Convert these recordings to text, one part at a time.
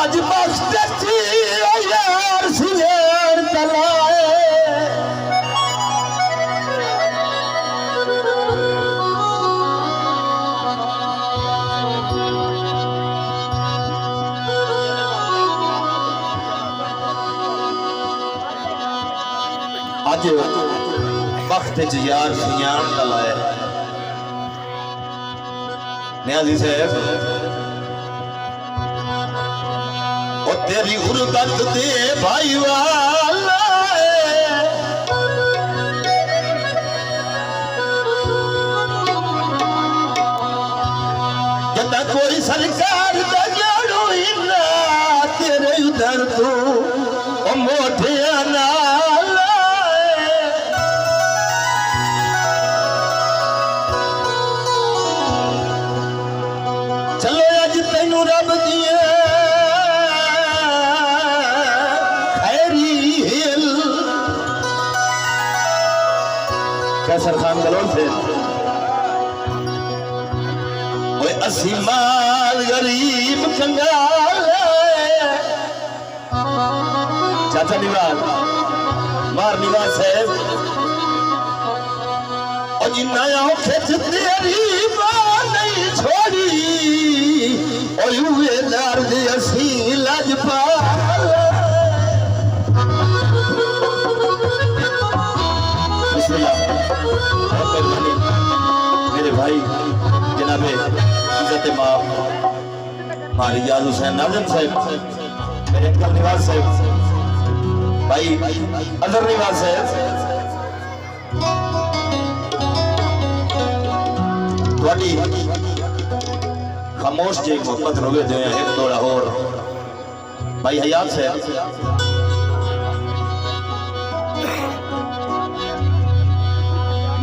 आज बख्श यार सियर तलाए आज वक्त यार सियान तलाए न्याजी साहब और तेरी गुरबत दे भाई वाला जदा कोई सरकार दा जाड़ो इना तेरे उधर तू ओ मोटे ना रब दिए खैरी हिल कैसर खान गलोल से ओए असी माल गरीब कंगाल चाचा निवास मार निवास है और जिन्ना खेच तेरी बात नहीं छोड़ी दर्द असी लजपाल मेरे भाई जनाबे इज्जत माफ मारी याद हुसैन नाज़िम साहब मेरे अंकल निवास साहब भाई अजहर निवास साहब खामोश जी मोहब्बत रोगे जो एक दौड़ा और भाई हयात से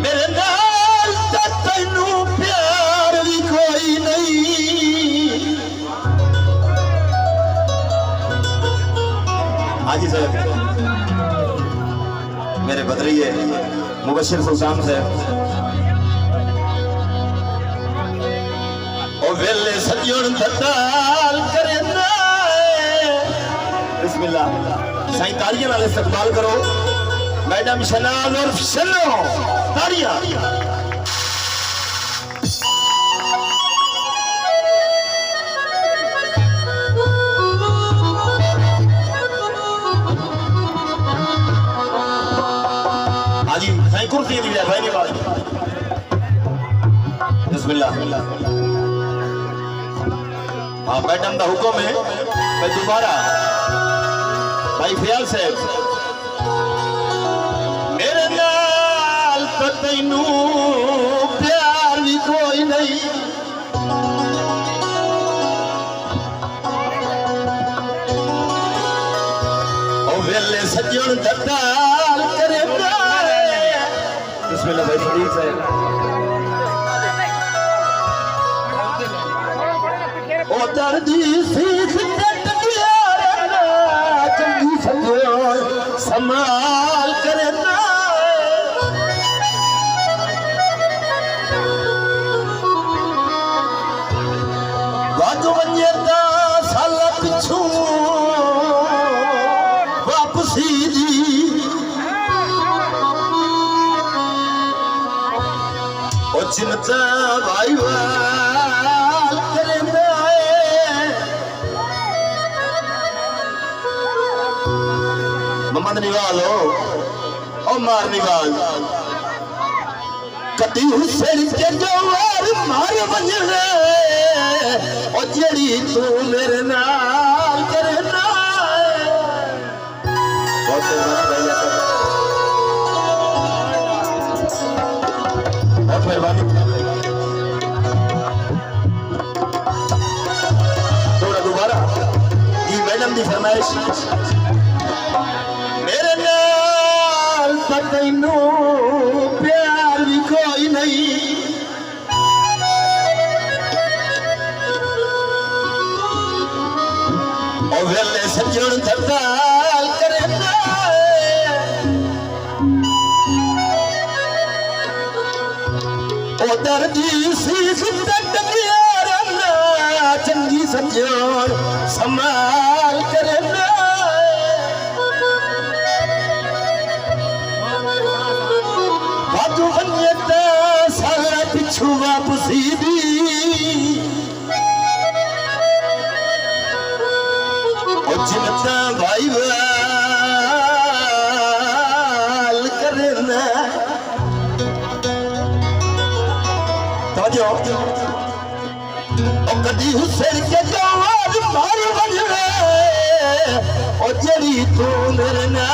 मेरे नाल तैनू प्यार भी कोई नहीं हाजी साहब मेरे बदरिए मुबशिर सुल्तान साहब वेले सजन दताल करे ना बिस्मिल्लाह साईं तालियां नाल इस्तकबाल करो मैडम शनाज और शनो तालियां आजी साईं कुर्सी दी है भाई ने बात बिस्मिल्लाह हाँ मैडम का हुक्म है मैं दोबारा भाई ख्याल से मेरे नाल तो तैनू प्यार भी कोई नहीं ओ वेले सजन दताल करे बिस्मिल्लाह भाई फरीद साहब ओ दर्दी सीख कट गया चंगी सजो संभाल करे ना वाद वंजे दा साल पिछू वापसी दी ओ चिंता भाई मोहम्मद निवालो ओ मार निवाल कटी हुसैन के जवार मार वजने ओ जेड़ी तू मेरे नाल करे ना बहुत मेहरबानी थोड़ा दोबारा ये मैडम की फरमाइश मेरे नाल तैनू प्यार भी कोई नहीं और वेले सजन दताल करे ना ओ दर्दी सीख तक गया चंगी सजन समा वापसी दी जिनता भाई वाल करना तवज्जो कदी हुसैन के जवान मार बजवे ओ जड़ी तू मेरे ना